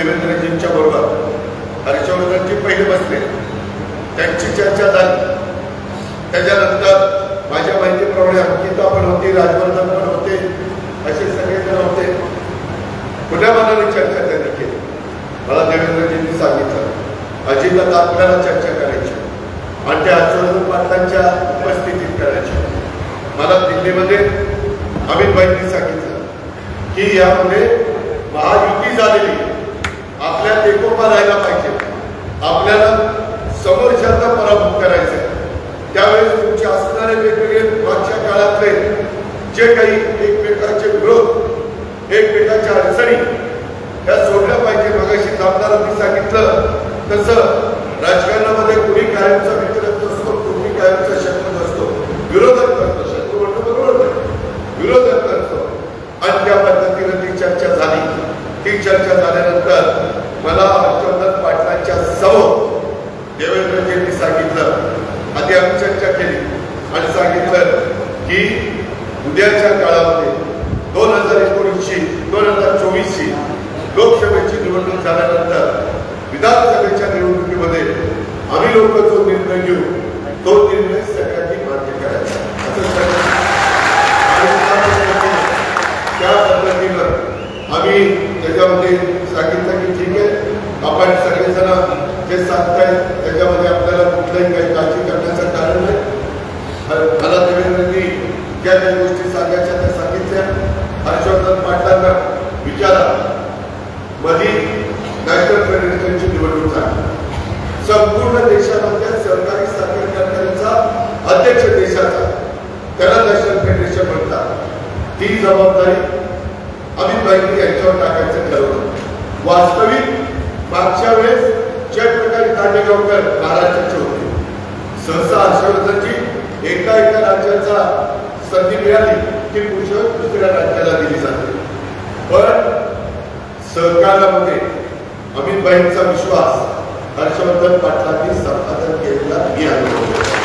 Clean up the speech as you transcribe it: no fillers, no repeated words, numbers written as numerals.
देवेंद्रजींच्या बरोबर हर्षवर्धनजी पहिले बसले, त्यांची चर्चा झाली. त्याच्यानंतर माझ्या माहितीप्रमाणे अंकिता पण होती, राजवर्धन पण होते, असे सगळेजण होते. पुन्हा मनाने चर्चा त्यांनी केली. मला देवेंद्रजींनी सांगितलं अजितदादा आपल्याला चर्चा करायची आणि त्या हर्षवर्धन पाटलांच्या उपस्थितीत करायची. मला दिल्लीमध्ये अमितभाईंनी सांगितलं की यामध्ये महायुती झालेली, आपल्याला एकोपा राहायला पाहिजे, आपल्याला समोरच्याचा पराभूत करायचा आहे. त्यावेळेस तुमचे असणारे वेगवेगळे मागच्या काळातले जे काही एकमेकांचे विरोध, एकमेकांच्या अडचणी त्या सोडल्या पाहिजे. मगाशी आमदारांनी सांगितलं तसं राजकारणामध्ये कुणी कायमचा मित्र असतो, कुणी कायमचा शत्रू असतो, विरोधक करतो. शत्रू म्हणतो बरोबर नाही, विरोधक करतो. आणि त्या पद्धतीने ती चर्चा झाली. ती चर्चा झाल्यानंतर मला हर्षवर्धन पाटलांच्या समोर देवेंद्रजींनी सांगितलं, आधी आम्ही चर्चा केली आणि सांगितलं की उद्याच्या काळामध्ये 2024ची लोकसभेची निवडणूक झाल्यानंतर विधानसभेच्या निवडणुकीमध्ये आम्ही लोक जो निर्णय घेऊ तो निर्णय सगळ्यांनी मान्य करायचा. त्या पद्धतीनं आम्ही त्याच्यामध्ये सांगितलं की ठीक आहे, आपण सगळेजण जे सांगताय त्याच्यामध्ये आपल्याला कुठल्याही काही काळजी करण्याचं कारण नाही. मला देवेंद्रजी ज्या काही गोष्टी सांगायच्या त्या सांगितल्या. हर्षवर्धन पाटलांना विचारा, मधी नॅशनल फेडरेशनची निवडणूक झाली. संपूर्ण देशामधल्या सरकारी साखर कारखान्याचा अध्यक्ष देशाचा, त्याला नॅशनल फेडरेशन म्हणतात. ती जबाबदारी अमितभाईंनी यांच्यावर टाकायचं ठरवलं. वास्तविक मागच्या वेळेस ज्या प्रकारे दांडेगावकर महाराष्ट्राचे होते, सहसा हर्षवर्धनजी एका राज्याचा संधी मिळाली की दुसऱ्या राज्याला दिली जाते. पण सहकारामध्ये अमितभाईंचा विश्वास हर्षवर्धन पाटलांनी संपादन केलेला मी आहे.